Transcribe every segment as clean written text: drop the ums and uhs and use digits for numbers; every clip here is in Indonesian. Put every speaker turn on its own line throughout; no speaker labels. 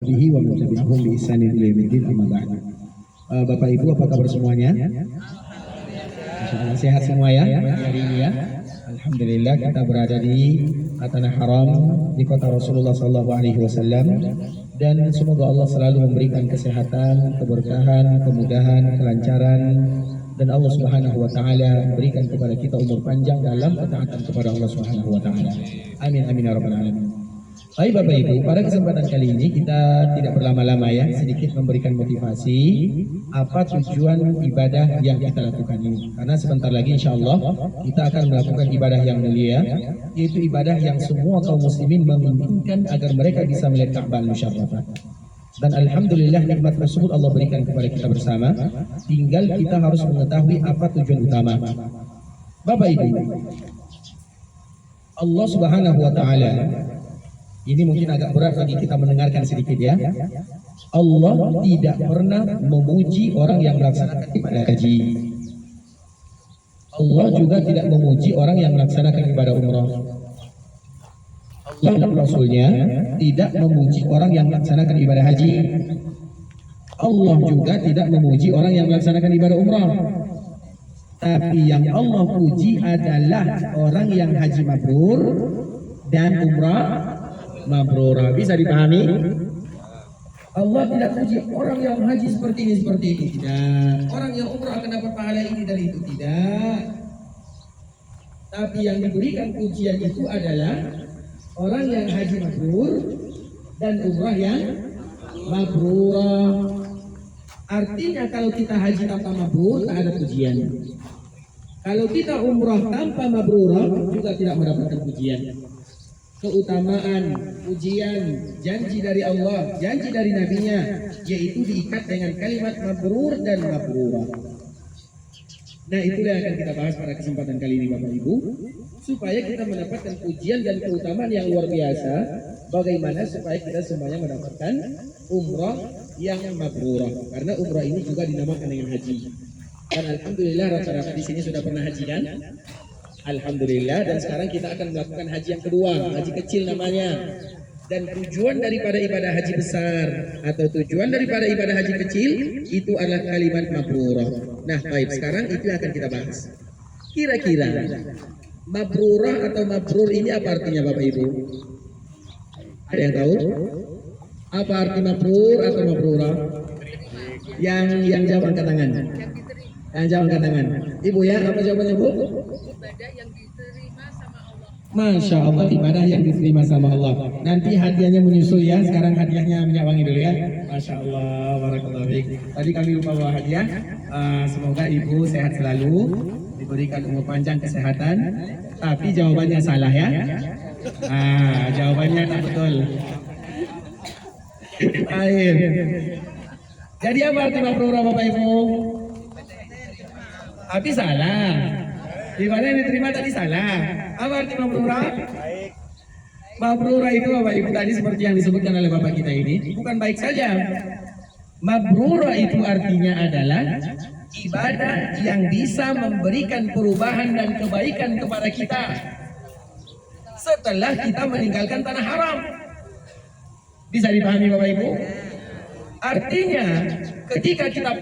bihi wa man tabi'ahum bi ihsanin ila yaumil amma ba'd. Bapak Ibu, apa kabar semuanya? Insyaallah sehat semua ya hari ini ya. Alhamdulillah kita berada di tanah haram di kota Rasulullah sallallahu alaihi wasallam, dan semoga Allah selalu memberikan kesehatan, keberkahan, kemudahan, kelancaran, dan Allah Subhanahu wa taala berikan kepada kita umur panjang dalam ketaatan kepada Allah Subhanahu wa taala. Amin amin ya rabbal alamin. Baik Bapak Ibu, pada kesempatan kali ini kita tidak berlama-lama ya, sedikit memberikan motivasi apa tujuan ibadah yang kita lakukan ini. Karena sebentar lagi insya Allah kita akan melakukan ibadah yang mulia, yaitu ibadah yang semua kaum muslimin menginginkan agar mereka bisa melihat Ka'bah Musyarrafah. Dan Alhamdulillah nikmat tersebut Allah berikan kepada kita bersama, tinggal kita harus mengetahui apa tujuan utama. Bapak Ibu, Allah Subhanahu wa taala, ini mungkin agak berat bagi kita mendengarkan sedikit ya. Allah tidak pernah memuji orang yang melaksanakan ibadah haji. Allah juga tidak memuji orang yang melaksanakan ibadah umrah. Allah dan Rasulnya tidak memuji orang yang melaksanakan ibadah haji. Allah juga tidak memuji orang yang melaksanakan ibadah umrah. Tapi yang Allah puji adalah orang yang haji mabrur dan umrah mabrurah. Bisa dipahami? Allah tidak puji orang yang haji seperti ini tidak. Orang yang umrah akan dapat pahala ini dan itu tidak. Tapi yang diberikan pujian itu adalah orang yang haji mabrur dan umrah yang mabrurah. Artinya kalau kita haji tanpa mabrur tak ada pujian. Kalau kita umrah tanpa mabrurah juga tidak mendapatkan pujian. Keutamaan, pujian, janji dari Allah, janji dari Nabi-Nya, yaitu diikat dengan kalimat mabrur dan mabrurah. Nah, itulah yang akan kita bahas pada kesempatan kali ini Bapak Ibu, supaya kita mendapatkan pujian dan keutamaan yang luar biasa. Bagaimana supaya kita semuanya mendapatkan umrah yang mabrurah, karena umrah ini juga dinamakan dengan haji. Dan Alhamdulillah rata-rata di sini sudah pernah haji kan? Alhamdulillah, dan sekarang kita akan melakukan haji yang kedua, haji kecil namanya. Dan tujuan daripada ibadah haji besar atau tujuan daripada ibadah haji kecil itu adalah kalimat mabrurah. Nah, baik, sekarang itu yang akan kita bahas. Kira-kira mabrurah atau mabrur ini apa artinya Bapak Ibu? Ada yang tahu? Apa arti mabrur atau mabrurah? Yang jawab angkat tangan. Yang jawab angkat tangan. Ibu ya, apa jawabannya Bu?
Ibadah yang diterima sama Allah.
Masya Allah, ibadah yang diterima sama Allah. Nanti hadiahnya menyusul ya. Sekarang hadiahnya Minyak Wangi dulu ya. Masya Allah, barakallahu fiik. Tadi kami lupa bawa hadiah. Semoga Ibu sehat selalu, diberikan umur panjang, kesehatan. Tapi jawabannya salah ya. Jawabannya tak betul. Air. Jadi apa arti mabrurah Bapak Ibu? Tapi salah. Ibadah yang diterima tadi salah. Apa arti mabrurah? Mabrurah itu Bapak Ibu tadi seperti yang disebutkan oleh Bapak kita ini, bukan baik saja. Mabrurah itu artinya adalah ibadah yang bisa memberikan perubahan dan kebaikan kepada kita setelah kita meninggalkan tanah haram. Bisa dipahami Bapak Ibu? Artinya ketika kita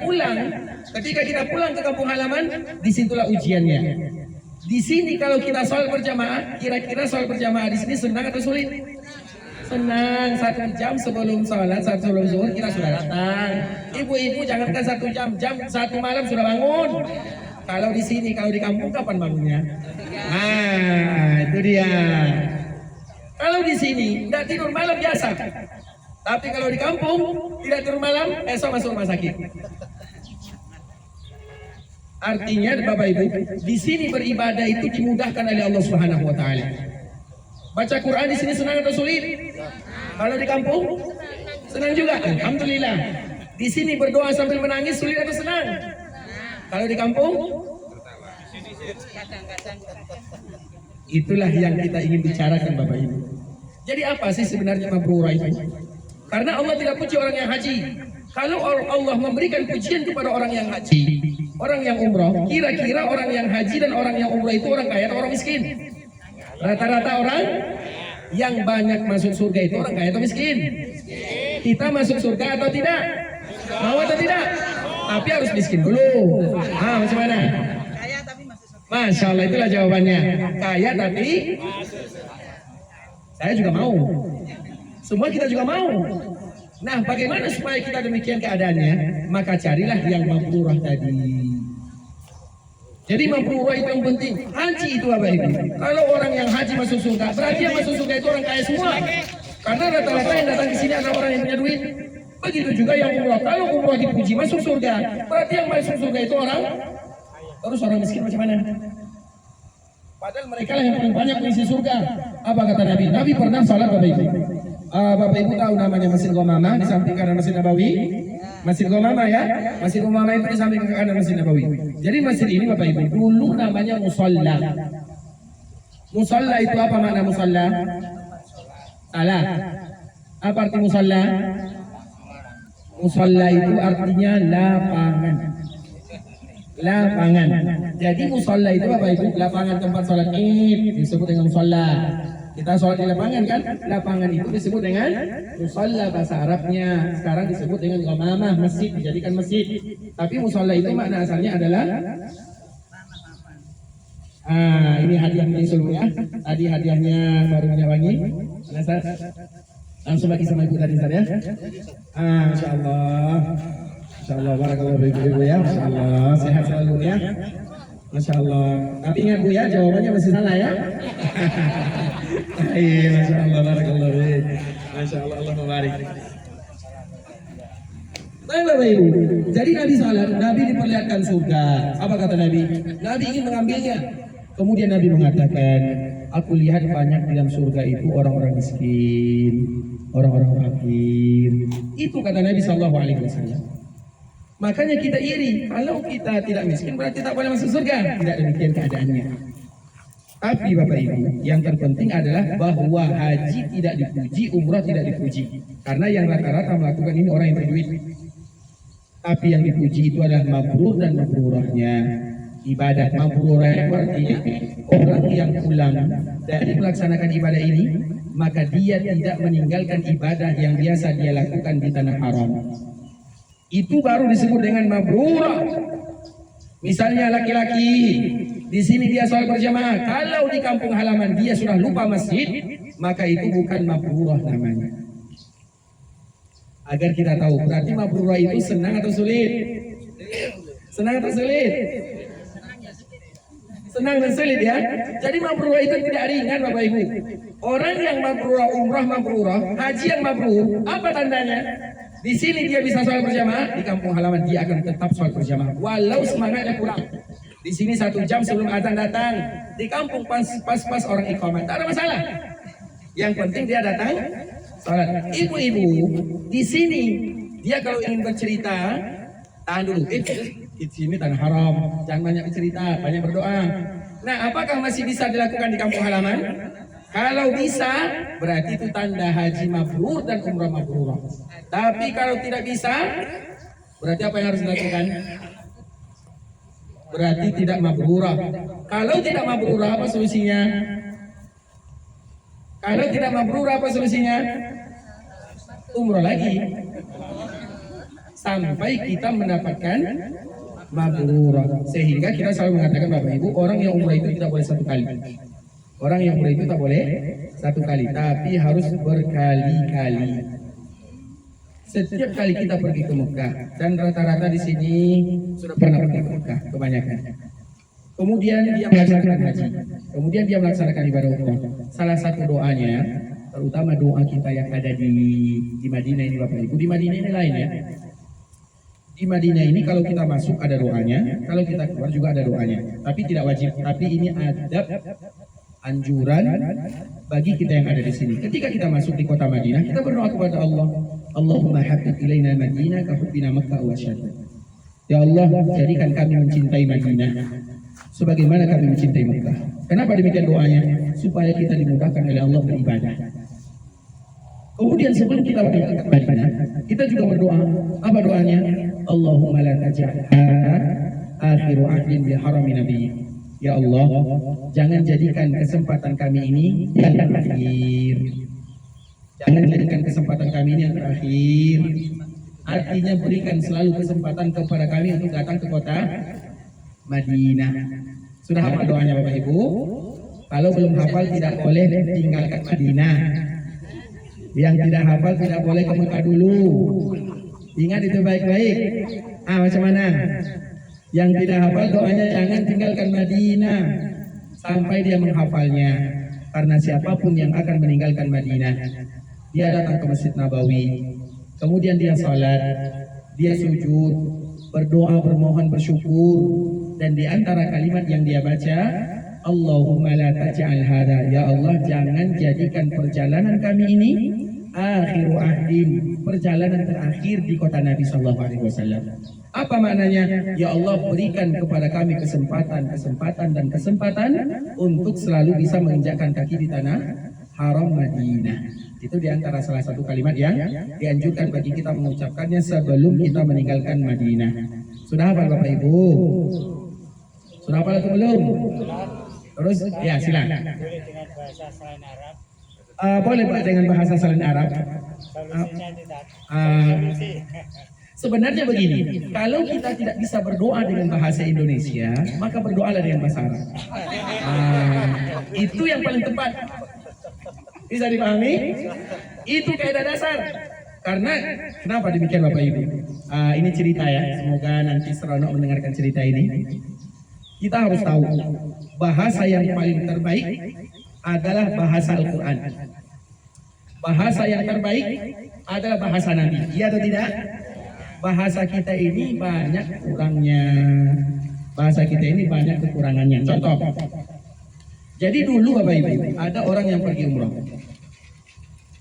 pulang ke kampung halaman, disitulah ujiannya. Di sini kalau kita sholat berjamaah, kira-kira sholat berjamaah di sini senang atau sulit? Senang. 1 jam sebelum sholat, sebelum zuhur kita sudah datang. Ibu-ibu jangankan 1 jam, jam 1 malam sudah bangun. Kalau di sini, kalau di kampung kapan bangunnya? Itu dia. Kalau di sini tidak tidur malam biasa, tapi kalau di kampung tidak tidur malam, esok masuk rumah sakit. Artinya Bapak Ibu, di sini beribadah itu dimudahkan oleh Allah Subhanahu wa taala. Baca Quran di sini senang atau sulit? Kalau di kampung senang juga. Alhamdulillah. Di sini berdoa sambil menangis sulit atau senang? Kalau di kampung itulah yang kita ingin bicarakan Bapak Ibu. Jadi apa sih sebenarnya mabrurah itu? Karena Allah tidak puji orang yang haji. Kalau Allah memberikan pujian kepada orang yang haji, orang yang umrah, kira-kira orang yang haji dan orang yang umrah itu orang kaya atau orang miskin? Rata-rata orang yang banyak masuk surga itu orang kaya atau miskin? kita masuk surga atau tidak? Mau atau tidak? Tapi harus miskin dulu. Macam mana?
Kaya tapi masuk surga.
Masya Allah, itulah jawabannya. Kaya tapi saya juga mau. Semua kita juga mau. Nah, bagaimana supaya kita demikian keadaannya? Maka carilah yang mabrurah tadi. Jadi mabrurah itu yang penting. Haji itu apa itu? Kalau orang yang haji masuk surga, berarti yang masuk surga itu orang kaya semua. Karena rata-rata yang datang ke sini adalah orang yang punya duit. Begitu juga yang umrah. Kalau umrah dipuji masuk surga, berarti yang masuk surga itu orang. Terus orang miskin macam mana? Padahal mereka lah yang paling banyak mengisi surga. Apa kata Nabi? Nabi pernah salat Bapak Ibu. Bapak Ibu tahu namanya Masjid Ghamamah di samping kanan Masjid Nabawi. Masjid Ghamamah ya. Masjid Ghamamah itu di samping kanan Masjid Nabawi. Jadi masjid ini Bapak Ibu dulu namanya musalla. Musalla itu apa makna musalla? Salah. Apa arti musalla? Musalla itu artinya lapangan. Lapangan. Jadi musalla itu apa itu? Lapangan tempat sholat Id disebut dengan musalla. Kita sholat di lapangan kan? Lapangan itu disebut dengan musalla bahasa Arabnya. Sekarang disebut dengan ghamamah, masjid, dijadikan masjid. Tapi musalla itu makna asalnya adalah ini hadiah menyusul ya. Tadi hadiahnya baru wangi. Langsung bagi sama ibu tadi ya. Masya Allah. Masya Allah, barakallahu fiikum ibu ya. Masya Allah, sehat selalu ya. Masya Allah. Tapi ingat bu ya, jawabannya masih salah ya. Iya, Masya Allah, barakallahu fiikum. Masya Allah, Allah mubarak. Baik Bapak Ibu, jadi Nabi salat, Nabi diperlihatkan surga. Apa kata Nabi? Nabi ingin mengambilnya. Kemudian Nabi mengatakan, aku lihat banyak di dalam surga itu orang-orang miskin, orang-orang fakir. Itu kata Nabi SAW. Makanya kita iri, kalau kita tidak miskin berarti tak boleh masuk surga. Tidak demikian keadaannya. Tapi Bapak Ibu, yang terpenting adalah bahwa haji tidak dipuji, umrah tidak dipuji. Karena yang rata-rata melakukan ini orang yang berduit. Tapi yang dipuji itu adalah mabrur dan mabrurahnya. Ibadah mabrurah itu artinya orang yang pulang dari melaksanakan ibadah ini, maka dia tidak meninggalkan ibadah yang biasa dia lakukan di tanah haram. Itu baru disebut dengan mabrurah. Misalnya laki-laki di sini dia sholat berjamaah, kalau di kampung halaman dia sudah lupa masjid, maka itu bukan mabrurah namanya. Agar kita tahu, berarti mabrurah itu senang atau sulit? Senang atau sulit? Senang dan sulit ya. Jadi mabrurah itu tidak ringan Bapak Ibu. Orang yang mabrurah, umrah mabrurah, haji yang mabrur, apa tandanya? Di sini dia bisa sholat berjamaah, di kampung halaman dia akan tetap sholat berjamaah, walau semangatnya kurang. Di sini 1 jam sebelum azan datang, di kampung pas orang iqamah, tak ada masalah. Yang penting dia datang sholat. Ibu-ibu di sini dia kalau ingin bercerita, tahan dulu. Di sini tanah haram, jangan banyak bercerita, banyak berdoa. Nah, apakah masih bisa dilakukan di kampung halaman? Kalau bisa, berarti itu tanda haji mabrur dan umrah mabrurah. Tapi kalau tidak bisa, berarti apa yang harus dilakukan? Berarti tidak mabrurah. Kalau tidak mabrurah, apa solusinya? Kalau tidak mabrurah, apa solusinya? Umrah lagi. Sampai kita mendapatkan mabrurah. Sehingga kita selalu mengatakan Bapak Ibu, orang yang umrah itu tidak boleh 1 kali. Orang yang umrah itu tak boleh 1 kali, tapi harus berkali-kali. Setiap kali kita pergi ke Mekah, dan rata-rata di sini sudah pernah pergi ke Mekah, kebanyakan. Kemudian dia melaksanakan haji, kemudian dia melaksanakan ibadah umrah. Salah satu doanya, terutama doa kita yang ada di Madinah ini Bapak Ibu, di Madinah ini lain ya. Di Madinah ini kalau kita masuk ada doanya, kalau kita keluar juga ada doanya. Tapi tidak wajib, tapi ini adab anjuran bagi kita yang ada di sini. Ketika kita masuk di kota Madinah, kita berdoa kepada Allah. Allahumma habib ilaina Madinah ka hubbina Makkah wa syadda. Ya Allah, jadikan kami mencintai Madinah sebagaimana kami mencintai Makkah. Kenapa demikian doanya? Supaya kita dimudahkan oleh Allah beribadah. Kemudian sebelum kita berangkat ke Madinah, kita juga berdoa. Apa doanya? Allahumma la taj'al akhiru ahdin bi harami nabiyyi. Ya Allah, jangan jadikan kesempatan kami ini yang terakhir. Jangan jadikan kesempatan kami ini yang terakhir. Artinya berikan selalu kesempatan kepada kami untuk datang ke kota Madinah. Sudah hafal doanya Bapak Ibu? Kalau belum hafal tidak boleh tinggalkan Madinah. Yang tidak hafal tidak boleh ke Mekah dulu. Ingat itu baik-baik. Macam mana? Yang tidak hafal doanya jangan tinggalkan Madinah sampai dia menghafalnya. Karena siapapun yang akan meninggalkan Madinah, dia datang ke Masjid Nabawi, kemudian dia salat, dia sujud, berdoa, bermohon, bersyukur, dan di antara kalimat yang dia baca, Allahumma la taj'al hada, ya Allah jangan jadikan perjalanan kami ini akhiru ahdin, perjalanan terakhir di kota Nabi sallallahu alaihi wasallam. Apa maknanya? Ya Allah berikan kepada kami kesempatan dan kesempatan untuk selalu bisa menginjakkan kaki di tanah haram Madinah. Itu diantara salah satu kalimat yang dianjurkan bagi kita mengucapkannya sebelum kita meninggalkan Madinah. Sudah hafal Bapak Ibu? Sudah hafal atau belum? Terus ya silakan.
Boleh dengan bahasa selain Arab.
Boleh Pak dengan bahasa selain Arab.
Solusinya tidak. Solusi.
Sebenarnya begini, kalau kita tidak bisa berdoa dengan bahasa Indonesia, maka berdoalah dengan bahasa Arab. Itu yang paling tepat. Bisa dipahami? Itu kaidah dasar. Karena kenapa demikian Bapak Ibu? Ini cerita ya. Semoga nanti seronok mendengarkan cerita ini. Kita harus tahu bahasa yang paling terbaik adalah bahasa Al-Quran. Bahasa yang terbaik adalah bahasa Nabi. Iya atau tidak? Bahasa kita ini banyak kurangnya. Bahasa kita ini banyak kekurangannya. Contoh. Jadi dulu Bapak Ibu, ada orang yang pergi umrah.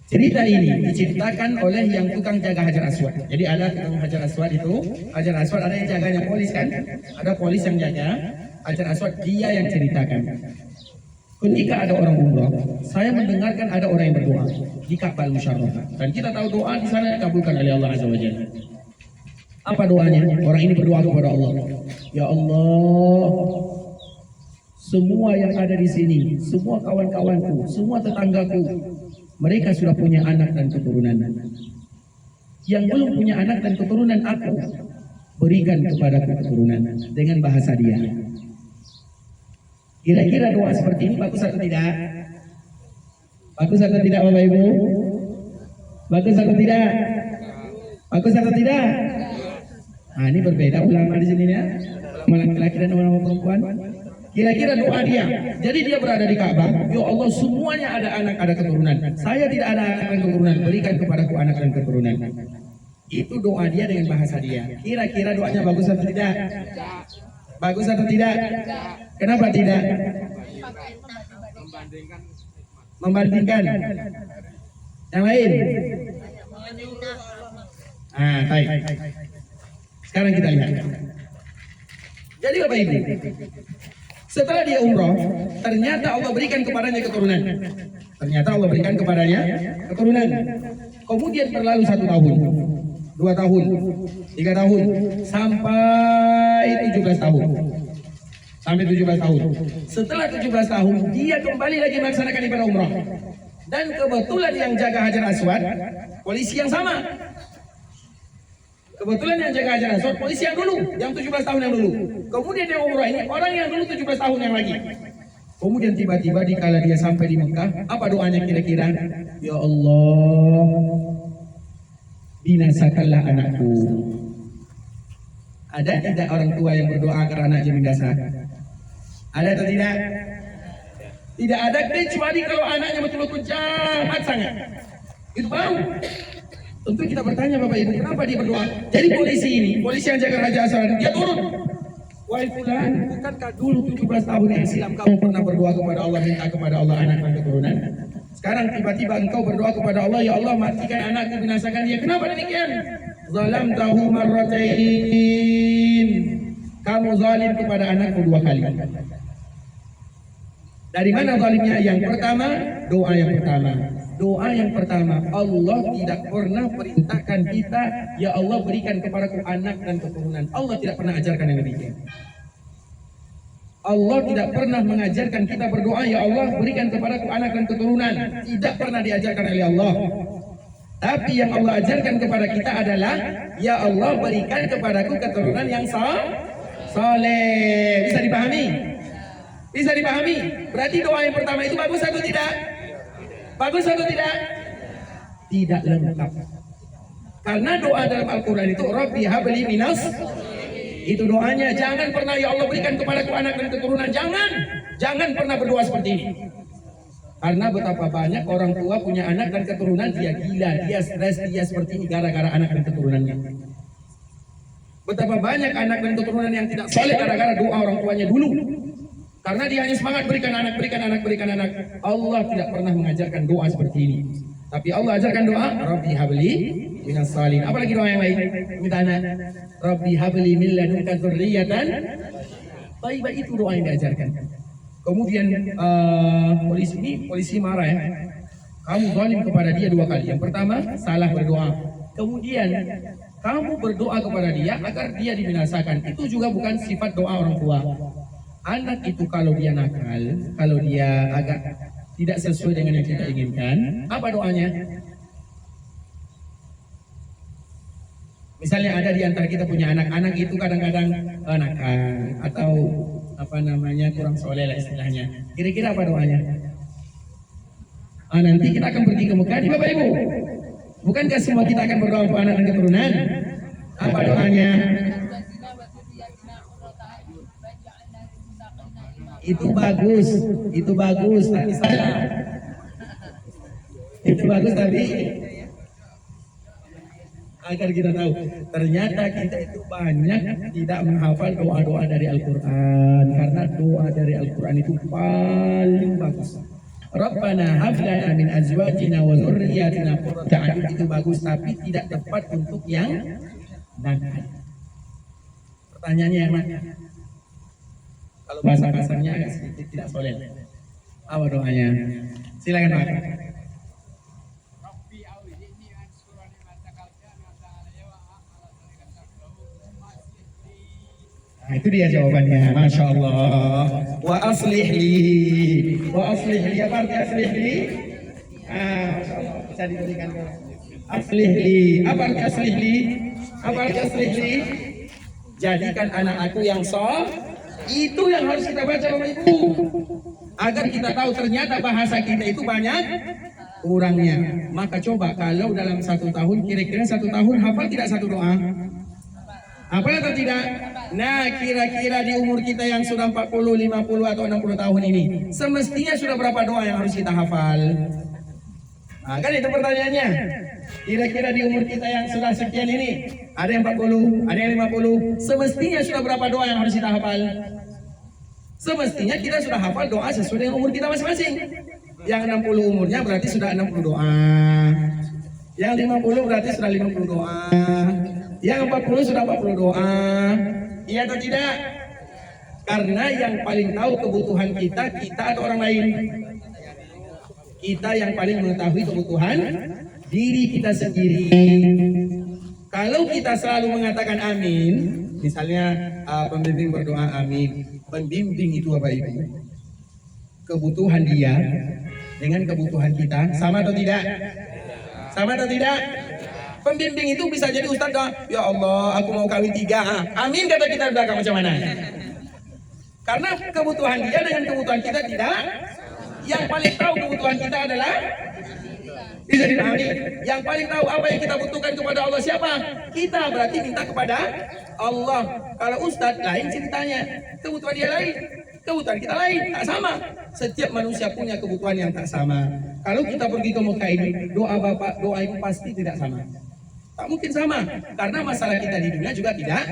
Cerita ini diceritakan oleh yang tukang jaga Hajar Aswad. Jadi ada tukang Hajar Aswad itu, Hajar Aswad ada yang jaganya polis kan? Ada polis yang jaga Hajar Aswad, dia yang ceritakan. Ketika ada orang umrah, saya mendengarkan ada orang yang berdoa di Ka'bah Musyarrafah. Dan kita tahu doa di sana dikabulkan oleh Allah Azza wa Jalla. Apa doanya? Orang ini berdoa kepada Allah. Ya Allah, semua yang ada di sini, semua kawan-kawanku, semua tetanggaku, mereka sudah punya anak dan keturunan. Yang belum punya anak dan keturunan aku, berikan kepada keturunan dengan bahasa dia. Kira-kira doa seperti ini bagus atau tidak? Bagus atau tidak Bapak Ibu? Bagus atau tidak? Bagus atau tidak? Ini berbeda ulama di sini ya. Ulama laki-laki dan ulama perempuan. Kira-kira doa dia. Jadi dia berada di Ka'bah. Ya Allah semuanya ada anak, ada keturunan. Saya tidak ada anak dan keturunan. Berikan kepadaku anak dan keturunan. Itu doa dia dengan bahasa dia. Kira-kira doanya bagus atau tidak? Bagus atau tidak? Kenapa tidak? Membandingkan. Yang lain? Baik. Sekarang kita lihat. Jadi Bapak Ibu, setelah dia umroh, ternyata Allah berikan kepadanya keturunan. Kemudian berlalu 1 tahun, 2 tahun, 3 tahun, sampai 17 tahun. Setelah 17 tahun, dia kembali lagi melaksanakan ibadah umrah. Dan kebetulan yang jaga Hajar Aswad, polisi yang sama. Kebetulan yang jaga Hajar Aswad, polisi yang dulu, yang 17 tahun yang dulu. Kemudian yang umrah ini, orang yang dulu 17 tahun yang lagi. Kemudian tiba-tiba dikala dia sampai di Mekah, apa doanya kira-kira? Ya Allah, binasakanlah anakku. Ada tidak orang tua yang berdoa agar anaknya binasa? Ada atau tidak? Tidak ada, kecuali kalau anaknya betul-betul jahat sangat. Itu baru. Tentu kita bertanya Bapak Ibu, kenapa dia berdoa? Jadi polisi ini, polisi yang jaga Hajar Aswad, dia turun. Wahai fulan, bukankah dulu 17 tahun yang silam kamu pernah berdoa kepada Allah, minta kepada Allah anak dan keturunan? Sekarang tiba-tiba engkau berdoa kepada Allah, ya Allah matikan anakku, binasakan dia. Kenapa demikian? Zalamtahu marratain. Kamu zalim kepada anakku 2 kali. Dari mana zalimnya? Yang pertama, doa yang pertama. Doa yang pertama, Allah tidak pernah perintahkan kita, ya Allah berikan kepadaku anak dan keturunan. Allah tidak pernah ajarkan yang demikian. Allah tidak pernah mengajarkan kita berdoa, ya Allah berikan kepadaku anak dan keturunan. Tidak pernah diajarkan oleh Allah. Tapi yang Allah ajarkan kepada kita adalah, ya Allah berikan kepadaku keturunan yang soleh. Bisa dipahami? Bisa dipahami? Berarti doa yang pertama itu bagus atau tidak? Bagus atau tidak? Tidak lengkap. Karena doa dalam Al-Quran itu Rabbi habli minas, itu doanya. Jangan pernah ya Allah berikan kepadaku anak dan keturunan. Jangan pernah berdoa seperti ini. Karena betapa banyak orang tua punya anak dan keturunan, dia gila, dia stres, dia seperti ini gara-gara anak dan keturunannya. Betapa banyak anak dan keturunan yang tidak soleh gara-gara doa orang tuanya dulu. Karena dia hanya semangat berikan anak, berikan anak, berikan anak. Allah tidak pernah mengajarkan doa seperti ini. Tapi Allah ajarkan doa, Rabbi habli minas salihin. Apalagi doa yang lain? Minta anak. Rabbi habli min ladunka dzurriyyatan thayyibah, itu doa yang diajarkan. Kemudian polisi marah ya. Kamu zalim kepada dia 2 kali. Yang pertama, salah berdoa. Kemudian kamu berdoa kepada dia agar dia dibinasakan. Itu juga bukan sifat doa orang tua. Anak itu kalau dia nakal, kalau dia agak tidak sesuai dengan yang kita inginkan, apa doanya? Misalnya ada di antara kita punya anak itu kadang-kadang nakal atau apa namanya kurang soleh lah istilahnya. Kira-kira apa doanya? Nanti kita akan pergi ke Mekah nih Bapak Ibu. Bukankah semua kita akan berdoa untuk anak dan keturunan? Apa doanya? Itu bagus, tapi salah. Itu bagus tapi agar kita tahu, ternyata kita itu banyak tidak menghafal doa-doa dari Al-Quran. Karena doa dari Al-Quran itu paling bagus. Rabbana hab lana min azwajina wa dzurriyyatina qurrata a'yun, itu bagus tapi tidak tepat untuk yang nakal. Pertanyaannya yang nakal. Kalau bahasa kasarnya agak sedikit tidak soleh. Apa doanya? Silakan Pak. Nah, itu dia jawabannya, Masya Allah. Wa aslih li, apa arti aslih li? Masya Allah, bisa diberikan ke aslih li. Apa arti aslih li? Apa arti aslih li? Jadikan anak aku yang itu yang harus kita baca Bapak Ibu. Agar kita tahu ternyata bahasa kita itu banyak kurangnya. Maka coba kalau dalam 1 tahun, kira-kira 1 tahun hafal tidak satu doa? Hafal atau tidak? Nah, kira-kira di umur kita yang sudah 40, 50 atau 60 tahun ini, semestinya sudah berapa doa yang harus kita hafal? Nah, kan itu pertanyaannya. Kira-kira di umur kita yang sudah sekian ini, ada yang 40, ada yang 50, semestinya sudah berapa doa yang harus kita hafal? Semestinya kita sudah hafal doa sesuai dengan umur kita masing-masing. Yang 60 umurnya berarti sudah 60 doa. Yang 50 berarti sudah 50 doa. Yang 40 sudah 40 doa. Iya atau tidak? Karena yang paling tahu kebutuhan kita atau orang lain? Kita yang paling mengetahui kebutuhan diri kita sendiri. Kalau kita selalu mengatakan amin, misalnya pembimbing berdoa amin, pembimbing itu Bapak Ibu, kebutuhan dia dengan kebutuhan kita sama atau tidak? Sama atau tidak? Pembimbing itu bisa jadi ustaz, ya Allah aku mau kawin 3, amin kata kita belakang macam mana? Karena kebutuhan dia dengan kebutuhan kita tidak. Yang paling tahu kebutuhan kita adalah, bisa dipahami, yang paling tahu apa yang kita butuhkan kepada Allah siapa? Kita, berarti minta kepada Allah. Kalau ustadz lain ceritanya, kebutuhan dia lain, kebutuhan kita lain, tak sama. Setiap manusia punya kebutuhan yang tak sama. Kalau kita pergi ke Mekah ini, doa bapak, doa ibu pasti tidak sama. Tak mungkin sama, karena masalah kita di dunia juga tidak.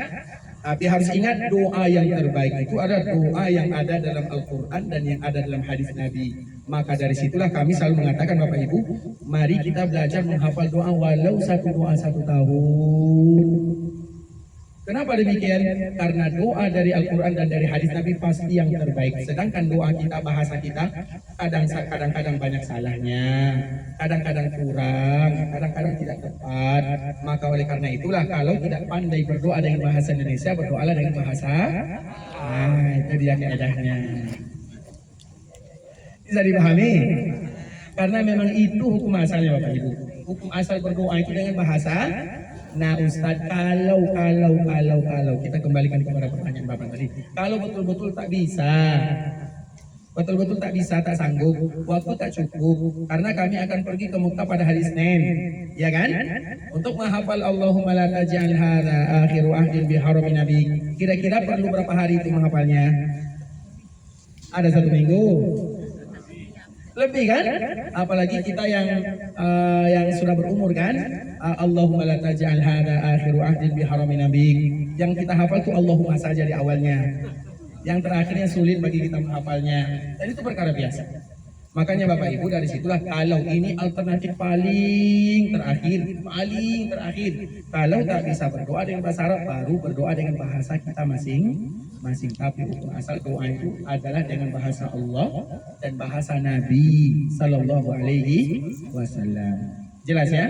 Tapi harus ingat, doa yang terbaik itu adalah doa yang ada dalam Al-Quran dan yang ada dalam hadis Nabi. Maka dari situlah kami selalu mengatakan Bapak Ibu, mari kita belajar menghafal doa walau 1 doa 1 tahun. Kenapa demikian? Karena doa dari Al-Quran dan dari hadis Nabi pasti yang terbaik. Sedangkan doa kita, bahasa kita, kadang-kadang banyak salahnya, kadang-kadang kurang, kadang-kadang tidak tepat. Maka oleh karena itulah kalau tidak pandai berdoa dengan bahasa Indonesia, berdoalah dengan bahasa. Itu dia keadaannya. Bisa dipahami? Karena memang itu hukum asalnya Bapak Ibu. Hukum asal berdoa itu dengan bahasa. Nah Ustadz, kalau kita kembalikan kepada pertanyaan Bapak tadi, kalau betul-betul tak bisa, tak sanggup, waktu tak cukup, karena kami akan pergi ke Mekah pada hari Senin, ya kan? Untuk menghafal Allahumma la taj'al hadza akhiru ahdin bi harami nabi. Kira-kira perlu berapa hari itu menghafalnya? Ada 1 minggu? Lebih kan? Apalagi kita yang sudah berumur kan? Allahumma la taj'al hadza akhiru ahdin bi harami nabi. Yang kita hafal itu Allahumma saja di awalnya. Yang terakhirnya sulit bagi kita menghafalnya. Dan itu perkara biasa. Makanya Bapak Ibu dari situlah kalau ini alternatif paling terakhir. Kalau tak bisa berdoa dengan bahasa Arab, baru berdoa dengan bahasa kita masing-masing. Tapi hukum asal doa itu adalah dengan bahasa Allah dan bahasa Nabi Sallallahu Alaihi Wasallam. Jelas ya?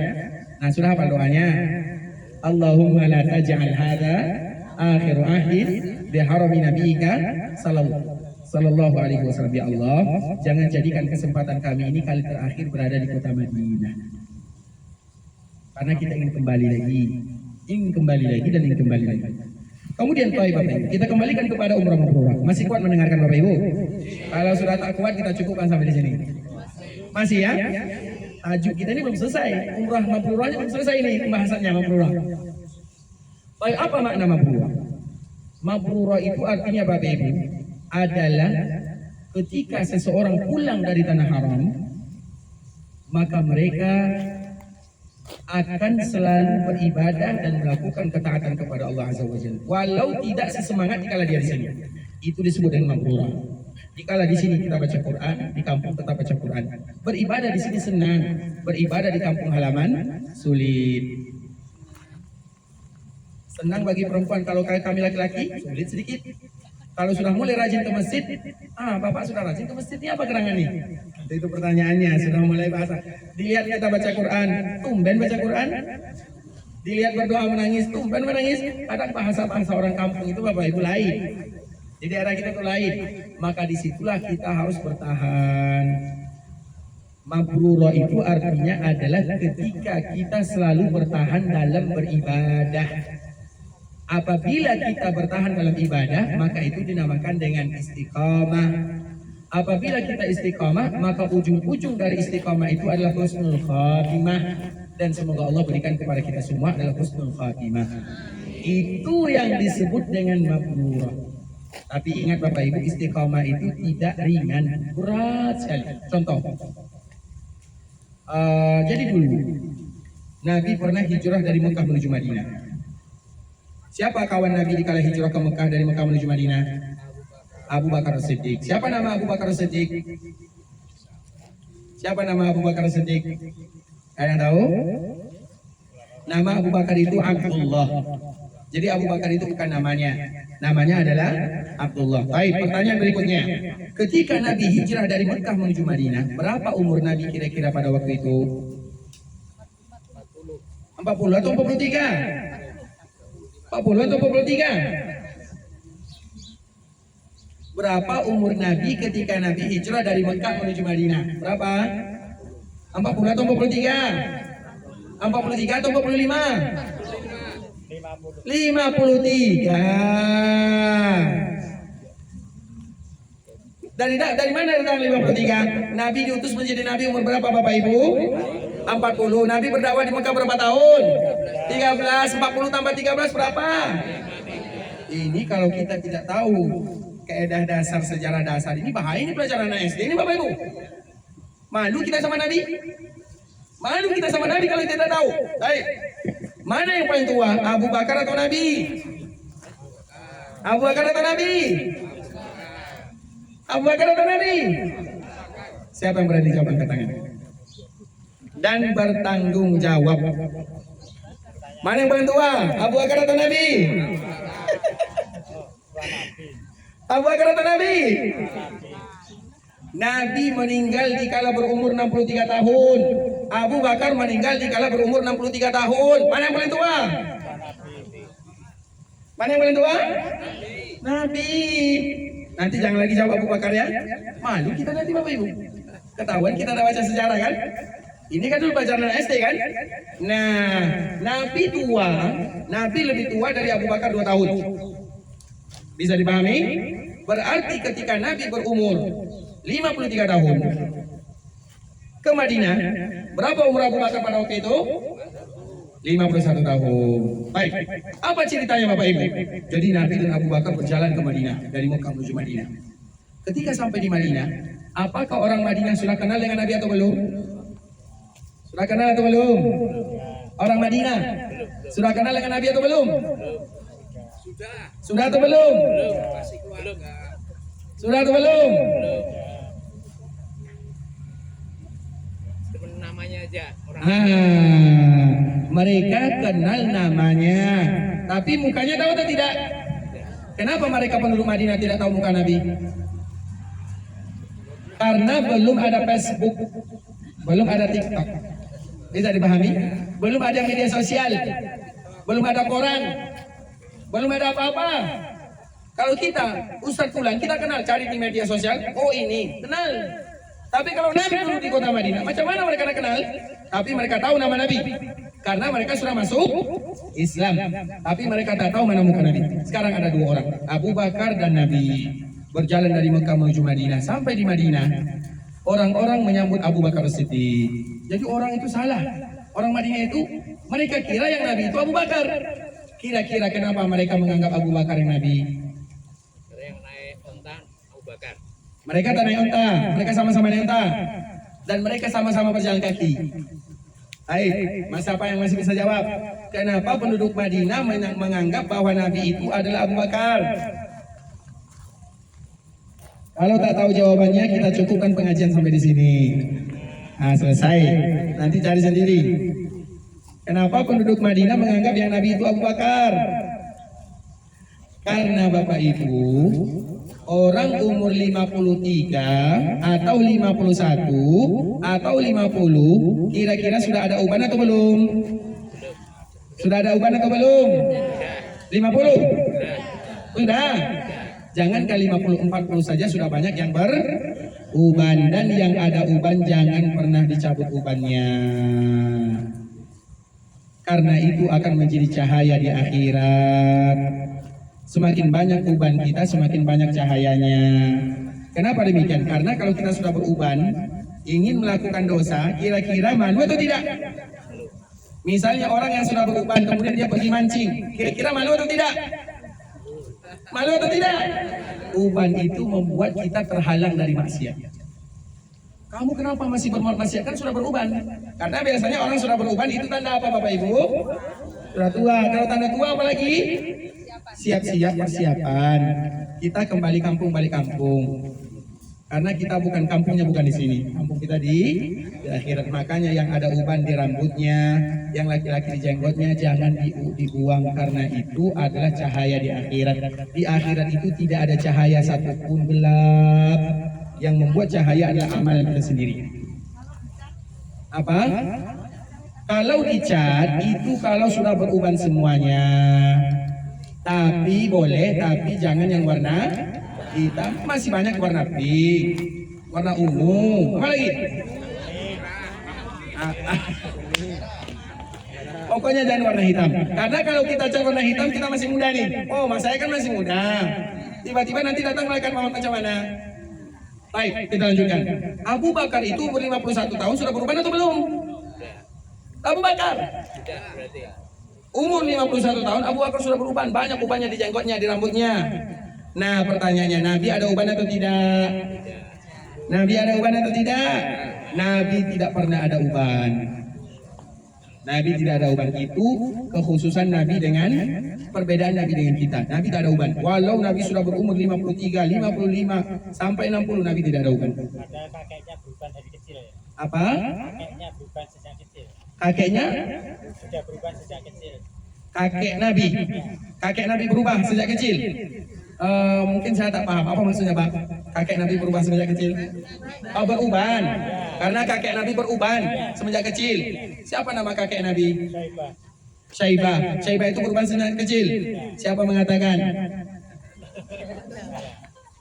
Nah sudah hafal doanya. Allahumma la taj'al hadza akhiru ahdin bi harami nabiyika sallallahu alaihi wasallam. Ya Allah, jangan jadikan kesempatan kami ini kali terakhir berada di kota Madinah. Karena kita ingin kembali lagi. Kemudian Bapak Ibu, kita kembalikan kepada umrah mabrurah. Masih kuat mendengarkan Bapak Ibu? Kalau sudah tak kuat kita cukupkan sampai di sini. Masih ya? Tajuk kita ini belum selesai. Umrah mabrurahnya belum selesai ini pembahasannya mabrurah. Baik, apa makna mabrurah? Mabrurah itu artinya Bapak Ibu adalah ketika seseorang pulang dari tanah haram, maka mereka akan selalu beribadah dan melakukan ketaatan kepada Allah Azza wa Jalla. Walau tidak sesemangat dikala dia di sini. Itu disebut dengan mabrurah. Dikala di sini kita baca Quran, di kampung tetap baca Quran. Beribadah di sini senang, beribadah di kampung halaman sulit. Senang bagi perempuan, kalau kami laki-laki sulit sedikit. Kalau sudah mulai rajin ke masjid, Bapak sudah rajin ke masjid, ini apa gerangan nih? Itu pertanyaannya, sudah mulai bahasa. Dilihat kita baca Quran, tumben baca Quran. Dilihat berdoa menangis, tumben menangis. Kadang bahasa-bahasa orang kampung itu Bapak Ibu lain. Jadi arah kita itu lain. Maka disitulah kita harus bertahan. Mabrurah itu artinya adalah ketika kita selalu bertahan dalam beribadah. Apabila kita bertahan dalam ibadah, maka itu dinamakan dengan istiqamah. Apabila kita istiqamah, maka ujung-ujung dari istiqamah itu adalah husnul khatimah. Dan semoga Allah berikan kepada kita semua adalah husnul khatimah. Itu yang disebut dengan mabrurah. Tapi ingat Bapak Ibu, istiqamah itu tidak ringan, berat sekali. Contoh, jadi dulu Nabi pernah hijrah dari Mekah menuju Madinah. Siapa kawan Nabi dikala hijrah ke Mekah dari Mekah menuju Madinah? Abu Bakar Siddiq. Siapa nama Abu Bakar Siddiq? Siapa nama Abu Bakar Siddiq? Ada yang tahu? Nama Abu Bakar itu Abdullah. Jadi Abu Bakar itu bukan namanya. Namanya adalah Abdullah. Baik, pertanyaan berikutnya. Ketika Nabi hijrah dari Mekah menuju Madinah, berapa umur Nabi kira-kira pada waktu itu? 40 atau 43? 40 atau 43? Berapa umur Nabi ketika Nabi hijrah dari Mekah menuju Madinah? Berapa? 40 atau 43? 43 atau 45? 53. Dari mana datang 53? Nabi diutus menjadi Nabi umur berapa Bapak Ibu? 40. Nabi berdakwah di Mekah berapa tahun? 13. 40 tambah 13 berapa? Ini kalau kita tidak tahu keedah dasar, sejarah dasar, ini bahaya, ini pelajaran SD ini Bapak Ibu. Malu kita sama Nabi? Malu kita sama Nabi kalau kita tidak tahu. Baik. Mana yang paling tua? Abu Bakar atau Nabi? Abu Bakar atau Nabi? Abu Bakar atau Nabi? Siapa yang berani jawab angkat tangan? Dan bertanggung jawab. Mana yang paling tua? Abu Bakar atau Nabi?
Oh, tua Nabi.
Abu Bakar atau Nabi?
Nabi.
Nabi meninggal di kala berumur 63 tahun. Abu Bakar meninggal di kala berumur 63 tahun. Mana yang paling tua?
Tua Nabi.
Mana yang paling tua? Nabi. Nanti jangan lagi jawab Abu Bakar ya. Malu kita nanti Bapak Ibu. Ketahuan kita udah baca sejarah kan? Ini kan dulu pelajaran SD kan? Nah, Nabi tua, Nabi lebih tua dari Abu Bakar 2 tahun. Bisa dipahami? Berarti ketika Nabi berumur 53 tahun ke Madinah, berapa umur Abu Bakar pada waktu itu? 51 tahun. Baik, apa ceritanya Bapak Ibu? Jadi Nabi dan Abu Bakar berjalan ke Madinah, dari Mekah menuju Madinah. Ketika sampai di Madinah, apakah orang Madinah sudah kenal dengan Nabi atau belum? Sudah kenal atau belum? Orang Madinah sudah kenal dengan Nabi atau belum? Sudah atau belum? Sudah atau belum?
Namanya aja orang.
Mereka kenal namanya, tapi mukanya tahu atau tidak? Kenapa mereka penduduk Madinah tidak tahu muka Nabi? Karena belum ada Facebook, belum ada TikTok. Bisa dipahami? Belum ada media sosial, belum ada koran, belum ada apa-apa. Kalau kita, Ustadz Fulan, kita kenal, cari di media sosial, oh ini, kenal. Tapi kalau Nabi dulu di kota Madinah, macam mana mereka kenal? Tapi mereka tahu nama Nabi, karena mereka sudah masuk Islam. Tapi mereka tak tahu mana muka Nabi. Sekarang ada 2 orang, Abu Bakar dan Nabi, berjalan dari Mekah menuju Madinah. Sampai di Madinah, orang-orang menyambut Abu Bakar Siddiq. Jadi orang itu salah. Orang Madinah itu, mereka kira yang Nabi itu Abu Bakar. Kira-kira kenapa mereka menganggap Abu Bakar yang Nabi?
Yang naik onta Abu Bakar.
Mereka tak naik onta, mereka sama-sama naik onta. Dan mereka sama-sama berjalan kaki. Baik, Mas siapa yang masih bisa jawab? Kenapa penduduk Madinah menganggap bahwa Nabi itu adalah Abu Bakar? Kalau tak tahu jawabannya, kita cukupkan pengajian sampai di sini. Nah, selesai. Nanti cari sendiri. Kenapa penduduk Madinah menganggap yang Nabi itu Abu Bakar? Karena Bapak Ibu, orang umur 53 atau 51 atau 50 kira-kira sudah ada uban atau belum? Sudah ada uban atau belum? 50? Sudah. Jangan ke 50-40 saja sudah banyak yang beruban. Dan yang ada uban jangan pernah dicabut ubannya. Karena itu akan menjadi cahaya di akhirat. Semakin banyak uban kita, semakin banyak cahayanya. Kenapa demikian? Karena kalau kita sudah beruban, ingin melakukan dosa, kira-kira malu atau tidak? Misalnya orang yang sudah beruban, kemudian dia pergi mancing, kira-kira malu atau tidak? Malu atau tidak? Uban itu membuat kita terhalang dari maksiat. Kamu kenapa masih berbuat maksiat? Kan sudah beruban. Karena biasanya orang sudah beruban itu tanda apa Bapak Ibu? Sudah tua. Kalau tanda tua apa lagi? Siap-siap persiapan. Kita kembali kampung balik kampung. Karena kita bukan kampungnya bukan di sini. Kampung kita di akhirat. Makanya yang ada uban di rambutnya, yang laki-laki di jenggotnya jangan dibuang karena itu adalah cahaya di akhirat. Di akhirat itu tidak ada cahaya satupun gelap. Yang membuat cahaya adalah amal kita sendiri. Apa? Kalau dicat itu kalau sudah beruban semuanya. Tapi boleh, tapi jangan yang warna hitam. Masih banyak warna pink, warna ungu. Apa lagi? Pokoknya jangan warna hitam. Karena kalau kita cat warna hitam kita masih muda nih. Oh, mas saya kan masih muda. Tiba-tiba nanti datang malaikat maut macam mana? Baik, kita lanjutkan. Abu Bakar itu umur 51 tahun sudah beruban atau belum? Abu Bakar
Sudah berarti.
umur 51 tahun, Abu Bakar sudah beruban. Banyak ubannya di jenggotnya, di rambutnya. Nah, pertanyaannya, Nabi ada uban atau tidak? Nabi ada uban atau tidak? Nabi tidak pernah ada uban. Nabi tidak ada uban. Itu kekhususan Nabi dengan perbedaan Nabi dengan kita. Nabi tidak ada uban. Walau Nabi sudah berumur 53, 55, sampai 60, Nabi tidak ada uban.
Ada kakeknya beruban dari kecil ya.
Apa?
Kakeknya beruban sejak kecil.
Kakeknya?
Sudah beruban sejak kecil.
Kakek Nabi. Kakek Nabi berubah sejak kecil. Mungkin saya tak paham apa maksudnya, Pak. Kakek Nabi berubah semenjak kecil. Oh, beruban. Karena kakek Nabi beruban semenjak kecil. Siapa nama kakek Nabi?
Syaibah.
Syaibah. Syaibah itu beruban sejak kecil. Siapa mengatakan?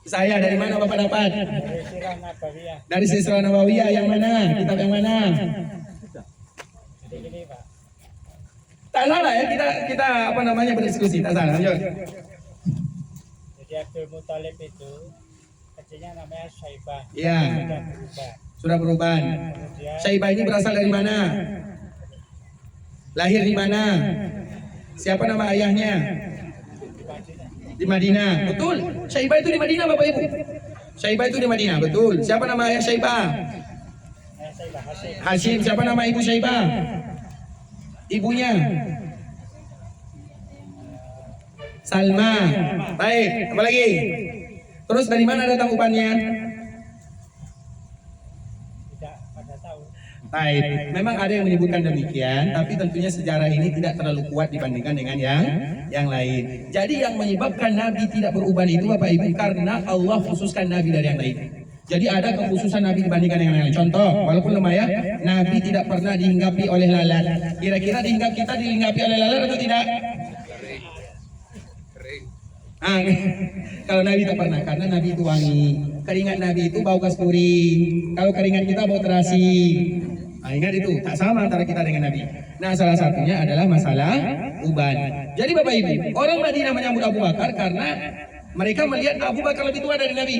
Saya. Dari mana Bapak dapat?
Dari Sirah Nabawiyah.
Dari Sisra Nabawiyah yang mana? Kitab yang mana?
Jadi gini Pak.
Tak salah ya, kita apa namanya berdiskusi, tak salah. Lanjut.
Jadi Abdul Muthalib itu kecilnya namanya Syaibah.
Iya.
Sudah berubah.
Sudah beruban.
Kemudian
Syaibah ini berasal dari mana? Lahir di mana? Siapa nama ayahnya? Di Madinah. Betul. Syaibah itu di Madinah, Bapak Ibu. Syaibah itu di Madinah, betul. Siapa nama ayah Syaibah?
Syaibah Hasyim.
Hashim. Siapa nama ibu Syaibah? Ibunya Salma. Baik, apa lagi? Terus dari mana datang ubannya?
Tidak pada tahu.
Baik, memang ada yang menyebutkan demikian, tapi tentunya sejarah ini tidak terlalu kuat dibandingkan dengan yang lain. Jadi yang menyebabkan Nabi tidak beruban itu Bapak Ibu karena Allah khususkan Nabi dari yang lain. Jadi ada kekhususan Nabi dibandingkan dengan yang lain. Contoh, walaupun lemah ya, Nabi tidak pernah dihinggapi oleh lalat. Kira-kira kita dihinggapi oleh lalat atau tidak?
Kering.
Kalau Nabi tak pernah, karena Nabi itu wangi. Keringat Nabi itu bau kasturi. Kalau keringat kita bau terasi. Ingat itu, tak sama antara kita dengan Nabi. Nah, salah satunya adalah masalah uban. Jadi Bapak Ibu, orang Madinah menyambut Abu Bakar karena mereka melihat Abu Bakar lebih tua dari Nabi.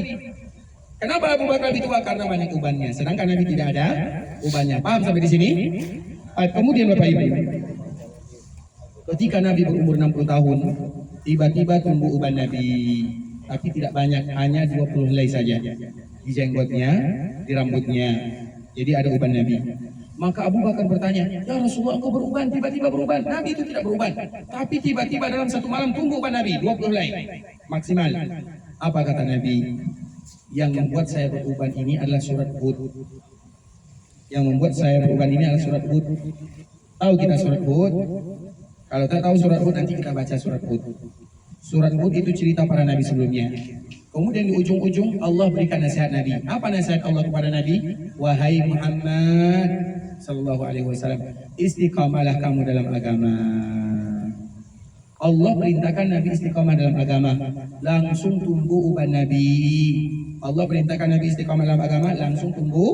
Kenapa Abu Bakar lebih tua? Karena banyak ubannya. Sedangkan Nabi tidak ada ubannya. Paham sampai di sini? Kemudian Bapak Ibu, ketika Nabi berumur 60 tahun, tiba-tiba tumbuh uban Nabi. Tapi tidak banyak, hanya 20 helai saja. Di jenggotnya, di rambutnya. Jadi ada uban Nabi. Maka Abu Bakar bertanya, "Ya Rasulullah, engkau beruban, tiba-tiba beruban." Nabi itu tidak beruban. Tapi tiba-tiba dalam satu malam tumbuh uban Nabi, 20 helai. Maksimal. Apa kata Nabi? Yang membuat saya beruban ini adalah surat Hud. Yang membuat saya beruban ini adalah surat Hud. Tahu kita surat Hud? Kalau tak tahu surat Hud, nanti kita baca surat Hud. Surat Hud itu cerita para nabi sebelumnya. Kemudian di ujung-ujung Allah berikan nasihat Nabi. Apa nasihat Allah kepada Nabi? Wahai Muhammad sallallahu alaihi wasallam, istiqamalah kamu dalam agama. Allah perintahkan Nabi istiqamah dalam agama, langsung tumbuh uban Nabi. Allah perintahkan Nabi istiqamah dalam agama, langsung tumbuh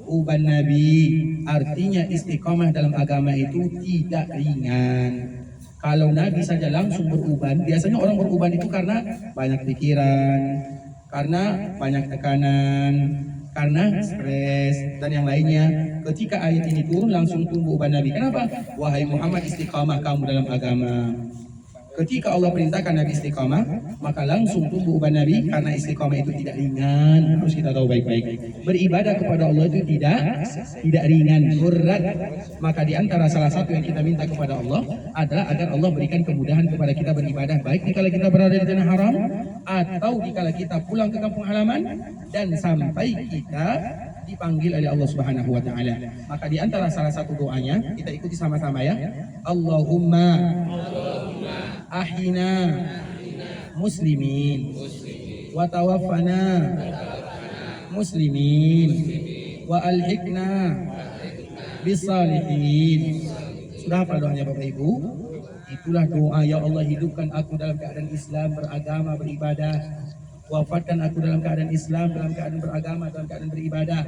uban Nabi. Artinya istiqamah dalam agama itu tidak ringan. Kalau Nabi saja langsung beruban, biasanya orang beruban itu karena banyak pikiran, karena banyak tekanan, karena stres dan yang lainnya. Ketika ayat ini turun langsung tumbuh uban Nabi. Kenapa? Wahai Muhammad, istiqamah kamu dalam agama. Ketika Allah perintahkan Nabi istiqamah, maka langsung tumbuh uban Nabi karena istiqamah itu tidak ringan. Harus kita tahu baik-baik. Beribadah kepada Allah itu tidak ringan, berat. Maka di antara salah satu yang kita minta kepada Allah adalah agar Allah berikan kemudahan kepada kita beribadah, baik dikala kita berada di tanah haram atau dikala kita pulang ke kampung halaman dan sampai kita dipanggil oleh Allah Subhanahu wa taala. Maka di antara salah satu doanya kita ikuti sama-sama ya. Allahumma ahina muslimin wa tawaffana muslimin wa alhiqna bisalihin. Sudah apa doanya Bapak Ibu? Itulah doa, ya Allah hidupkan aku dalam keadaan Islam, beragama, beribadah. Wafatkan aku dalam keadaan Islam, dalam keadaan beragama, dalam keadaan beribadah,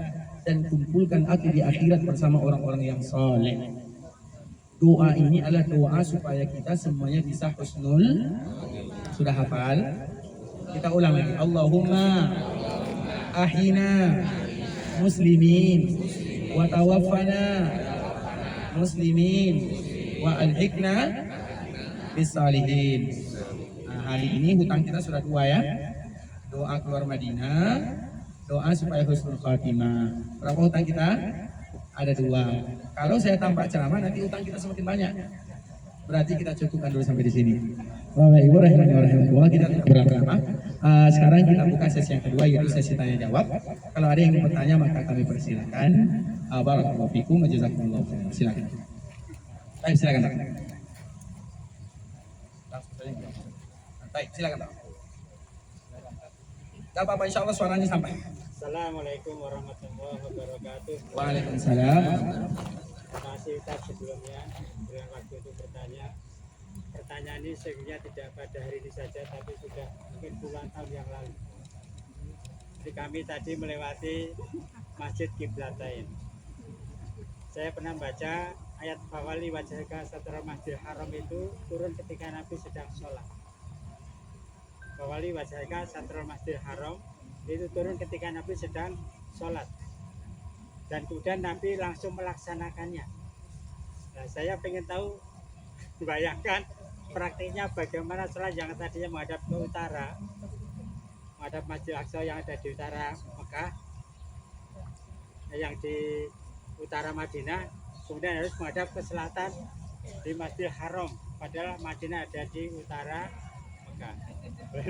dan kumpulkan aku di akhirat bersama orang-orang yang saleh. Doa ini adalah doa supaya kita semuanya bisa husnul. Sudah hafal? Kita ulang lagi. Allahumma ahina muslimin wa tawaffana muslimin wa alhiqna bisalihin. Nah, hari ini hutang kita sudah 2 ya. Doa keluar Madinah, doa supaya husnul khatimah. Berapa hutang kita? Ada 2. Kalau saya tambah ceramah nanti utang kita semakin banyak. Berarti kita cukupkan dulu sampai di sini. Bapak Ibu rahimahullah, kita berapa? Sekarang kita buka sesi yang kedua, yaitu sesi tanya jawab. Kalau ada yang bertanya maka kami persilakan. Barakallahu fikum wa jazakumullahu khairan. Silakan. Silakan. Langsung saja. Baik, silakan Pak. Gak apa-apa, insya Allah suaranya sampai.
Assalamualaikum warahmatullahi wabarakatuh.
Waalaikumsalam.
Terima kasih Ustaz sebelumnya dengan waktu itu bertanya. Pertanyaan ini sebenarnya tidak pada hari ini saja, tapi sudah mungkin puluhan tahun yang lalu. Jadi kami tadi melewati Masjid Qiblatain. Saya pernah baca ayat fawali wajhaka satrul Masjidil Haram itu turun ketika Nabi sedang sholat. Fawali wajhaka satrul Masjidil Haram itu turun ketika Nabi sedang sholat. Dan kemudian Nabi langsung melaksanakannya. Nah, saya ingin tahu, bayangkan praktiknya bagaimana sholat yang tadinya menghadap ke utara, menghadap Masjid Aqsa yang ada di utara Mekah, yang di utara Madinah, kemudian harus menghadap ke selatan di Masjidil Haram, padahal Madinah ada di utara Mekah.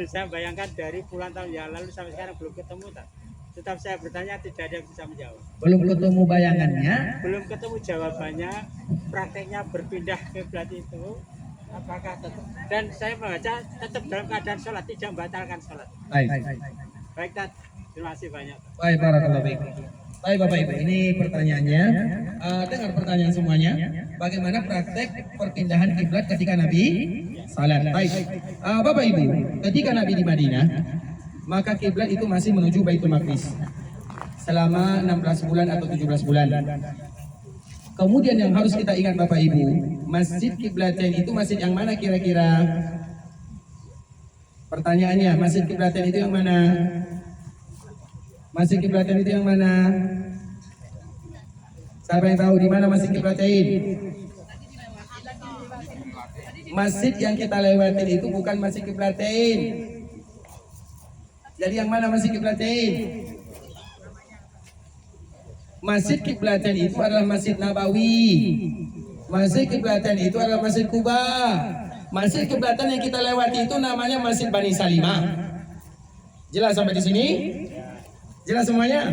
Saya bayangkan dari puluhan tahun yang lalu sampai sekarang belum ketemu, tak? Tetap saya bertanya, tidak ada yang bisa menjawab.
Belum ketemu bayangannya.
Belum ketemu jawabannya. Prakteknya berpindah kiblat itu apakah tetap? Dan saya membaca tetap dalam keadaan sholat, tidak membatalkan sholat.
Baik.
Baik, Tat. Terima kasih banyak.
Baik, barakallahu fiik. Baik Bapak Ibu, ini pertanyaannya. Dengar pertanyaan semuanya. Bagaimana praktek perpindahan kiblat ketika Nabi salat? Baik. Bapak Ibu, ketika Nabi di Madinah, maka kiblat itu masih menuju Baitul Maqdis selama 16 bulan atau 17 bulan. Kemudian yang harus kita ingat Bapak Ibu, Masjid Qiblatain itu masjid yang mana kira-kira? Pertanyaannya, Masjid Qiblatain itu yang mana? Masjid Qiblatain itu yang mana? Siapa yang tahu di mana Masjid Qiblatain? Masjid yang kita lewatin itu bukan Masjid Qiblatain. Jadi yang mana Masjid Qiblatain? Masjid Qiblatain itu adalah Masjid Nabawi. Masjid Qiblatain itu adalah Masjid Kuba. Masjid Qiblatain yang kita lewati itu namanya Masjid Bani Salimah. Jelas sampai di sini? Jelas semuanya?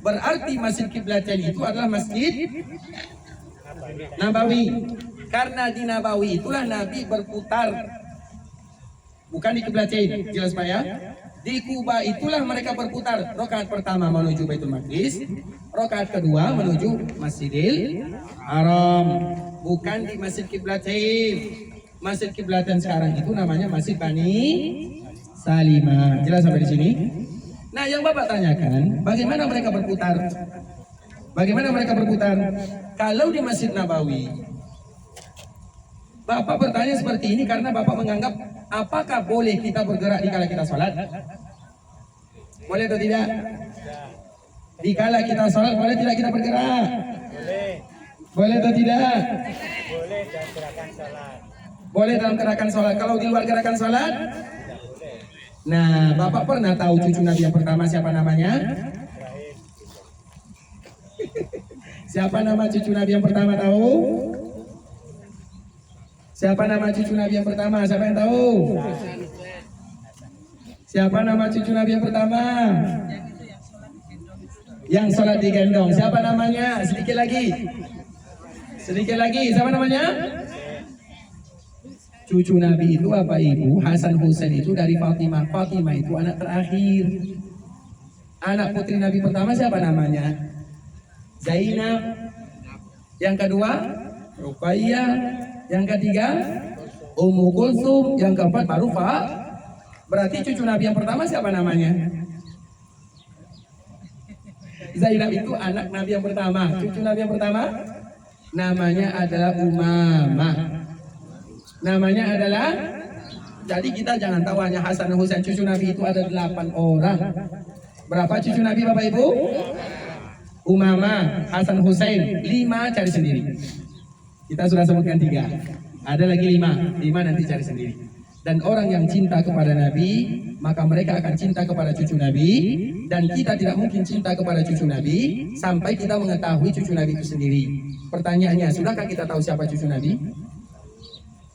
Berarti Masjid Qiblatain itu adalah Masjid Nabawi. Karena di Nabawi itulah Nabi berputar. Bukan di Qiblatain. Jelas Pak ya? Di Kuba itulah mereka berputar. Rakaat pertama menuju Baitul Maqdis, rakaat kedua menuju Masjidil Haram. Bukan di Masjid Qiblatain. Masjid Qiblatain sekarang itu namanya Masjid Bani Salimah. Jelas sampai di sini? Nah, yang Bapak tanyakan, bagaimana mereka berputar? Bagaimana mereka berputar? Kalau di Masjid Nabawi, Bapak bertanya seperti ini karena Bapak menganggap apakah boleh kita bergerak di kala kita sholat? Boleh atau tidak? Di kala kita sholat boleh tidak kita bergerak?
Boleh.
Boleh atau tidak?
Boleh dan gerakan sholat.
Boleh dalam gerakan sholat. Kalau di luar gerakan sholat? Nah, Bapak pernah tahu cucu Nabi yang pertama siapa namanya?
Ibrahim.
Siapa nama cucu Nabi yang pertama tahu? Siapa nama cucu Nabi yang pertama? Siapa yang tahu? Siapa nama cucu Nabi yang pertama? Yang sholat digendong. Siapa namanya? Sedikit lagi. Sedikit lagi. Siapa namanya? Cucu Nabi itu apa Ibu? Hasan Husain itu dari Fatimah. Fatimah itu anak terakhir. Anak putri Nabi pertama siapa namanya? Zainab. Yang kedua? Ruqayyah. Yang ketiga? Ummu Kulsum. Yang keempat baru Fa. Berarti cucu Nabi yang pertama siapa namanya? Zainab itu anak Nabi yang pertama. Cucu Nabi yang pertama namanya adalah Umamah. Namanya adalah, jadi kita jangan tahu hanya Hasan dan Husain. Cucu Nabi itu ada 8 orang. Berapa cucu Nabi Bapak Ibu? Umamah, Hasan, Husain. 5 cari sendiri. Kita sudah sebutkan 3. Ada lagi 5. 5 nanti cari sendiri. Dan orang yang cinta kepada Nabi, maka mereka akan cinta kepada cucu Nabi. Dan kita tidak mungkin cinta kepada cucu Nabi sampai kita mengetahui cucu Nabi itu sendiri. Pertanyaannya, sudahkah kita tahu siapa cucu Nabi?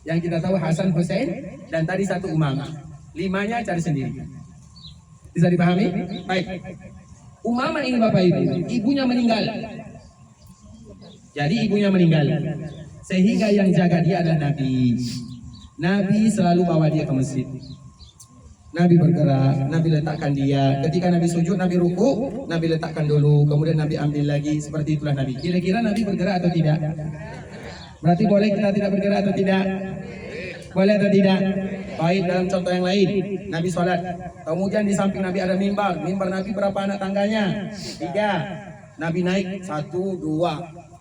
Yang kita tahu Hasan, Husain, dan tadi 1 Umamah. 5-nya cari sendiri. Bisa dipahami? Baik. Umamah ini Bapak Ibu, ibunya meninggal. Jadi ibunya meninggal. Sehingga yang jaga dia adalah Nabi. Nabi selalu bawa dia ke masjid. Nabi bergerak, Nabi letakkan dia. Ketika Nabi sujud, Nabi ruku, Nabi letakkan dulu, kemudian Nabi ambil lagi. Seperti itulah Nabi. Kira-kira Nabi bergerak atau tidak? Berarti boleh kita tidak bergerak atau tidak? Boleh atau tidak? Baik, dalam contoh yang lain, Nabi sholat. Kemudian di samping Nabi ada mimbar. Mimbar Nabi berapa anak tangganya? 3. Nabi naik 1, 2.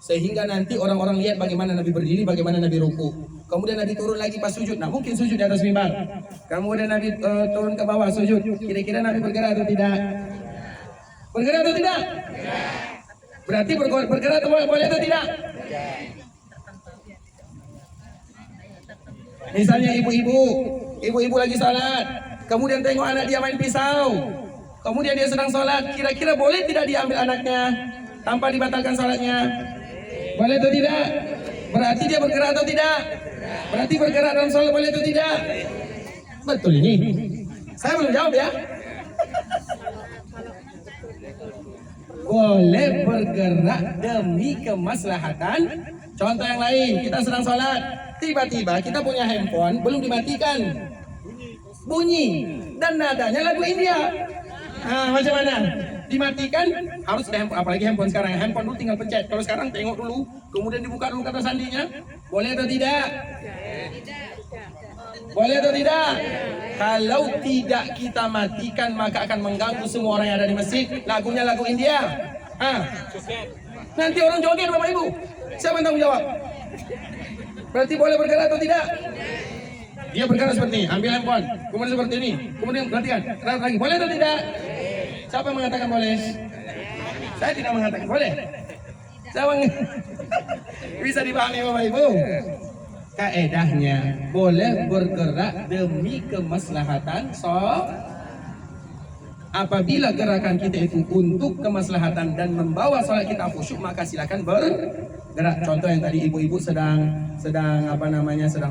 Sehingga nanti orang-orang lihat bagaimana Nabi berdiri, bagaimana Nabi ruku. Kemudian Nabi turun lagi pas sujud. Nah, mungkin sujud di atas mimbar. Kemudian Nabi turun ke bawah sujud. Kira-kira Nabi bergerak atau tidak? Bergerak atau tidak? Berarti bergerak atau boleh atau tidak? Misalnya ibu-ibu lagi sholat, kemudian tengok anak dia main pisau, kemudian dia sedang sholat, kira-kira boleh tidak diambil anaknya tanpa dibatalkan sholatnya? Boleh atau tidak? Berarti dia bergerak atau tidak? Berarti bergerak dalam sholat boleh atau tidak? Betul ini. Saya belum jawab ya. Boleh bergerak demi kemaslahatan. Contoh yang lain, kita sedang sholat, tiba-tiba kita punya handphone belum dimatikan, bunyi dan nadanya lagu India. Macam mana? Dimatikan harus ada handphone, apalagi handphone sekarang. Handphone dulu tinggal pencet. Kalau sekarang tengok dulu, kemudian dibuka dulu kata sandinya. Boleh atau tidak? Boleh atau tidak? Kalau tidak kita matikan maka akan mengganggu semua orang yang ada di masjid. Lagunya lagu India. Nanti orang joget Bapak Ibu. Siapa yang tanggung jawab? Berarti boleh bergerak atau tidak? Dia bergerak seperti ini, ambil handphone, kemudian seperti ini, kemudian perhatikan, gerak lagi. Boleh atau tidak? Siapa yang mengatakan boleh? Saya tidak mengatakan boleh. Bisa dipahami Bapak Ibu? Kaedahnya boleh bergerak demi kemaslahatan. Apabila gerakan kita itu untuk kemaslahatan dan membawa sholat kita khusyuk, maka silakan bergerak. Contoh yang tadi ibu-ibu sedang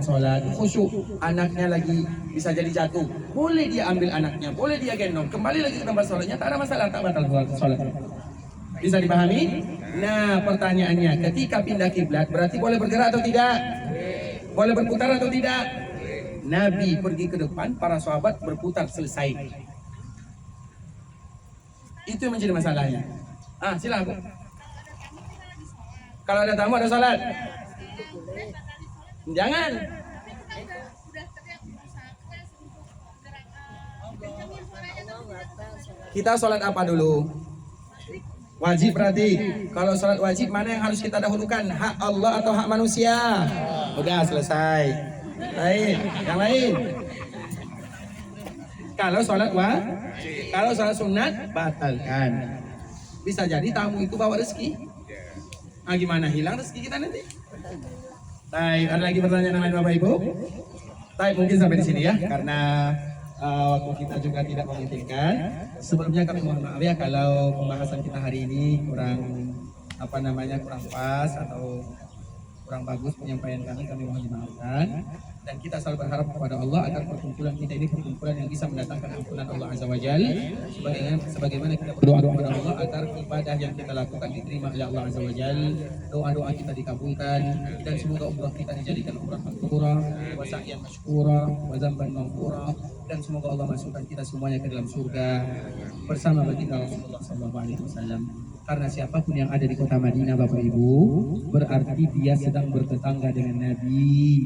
sholat khusyuk, anaknya lagi bisa jadi jatuh, boleh dia ambil anaknya, boleh dia gendong, kembali lagi ke tempat sholatnya, tak ada masalah, tak batal sholat. Bisa dipahami? Nah, pertanyaannya, ketika pindah kiblat berarti boleh bergerak atau tidak? Boleh berputar atau tidak? Nabi pergi ke depan, para sahabat berputar, selesai. Itu yang menjadi masalahnya. Silakan. Kalau ada tamu ada sholat. Jangan. Kita sholat apa dulu? Wajib berarti. Kalau sholat wajib mana yang harus kita dahulukan? Hak Allah atau hak manusia? Udah selesai. Lain. Yang lain. Kalau sholat kalau sholat sunat batalkan. Bisa jadi tamu itu bawa rezeki. Gimana hilang rezeki kita nanti? Baik, ada lagi pertanyaan lain Bapak Ibu? Baik, mungkin sampai di sini ya, karena waktu kita juga tidak memungkinkan. Sebelumnya kami mohon maaf ya kalau pembahasan kita hari ini kurang kurang pas atau kurang bagus penyampaian kami mohon dimaafkan. Dan kita selalu berharap kepada Allah agar perkumpulan kita ini perkumpulan yang bisa mendatangkan ampunan Allah Azza wa Jalla. Sebagaimana kita berdoa kepada Allah agar ibadah yang kita lakukan diterima oleh Allah Azza wa Jalla, doa-doa kita dikabulkan, dan semoga umrah kita dijadikan umrah maghfurah, wa sa'yan masykurah, wa dzamban maghfurah, dan semoga Allah masukkan kita semuanya ke dalam surga bersama baginda Rasulullah SAW. Karena siapapun yang ada di kota Madinah Bapak Ibu, berarti dia sedang bertetangga dengan Nabi.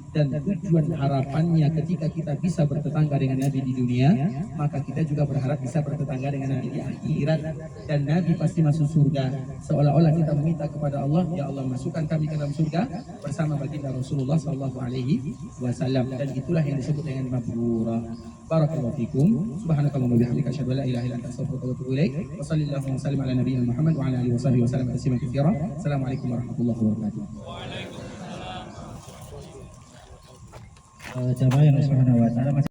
Dan tujuan harapannya ketika kita bisa bertetangga dengan Nabi di dunia, maka kita juga berharap bisa bertetangga dengan Nabi di akhirat. Dan Nabi pasti masuk surga. Seolah-olah kita meminta kepada Allah, ya Allah masukkan kami ke dalam surga bersama baginda Rasulullah SAW. Dan itulah yang disebut dengan mabrurah. Barakallahu fikum. Subhanakallahumma wa bihamdika asyhadu an la ilaha illa anta astaghfiruka wa atubu ilaik. Wa sallallahu wa sallim ala nabiyyina Muhammad wa ala alihi wa sahbihi wa sallam tasliman katsira. Assalamualaikum warahmatullahi wabarakatuh.
Jamaah yang subhanahu wa ta'ala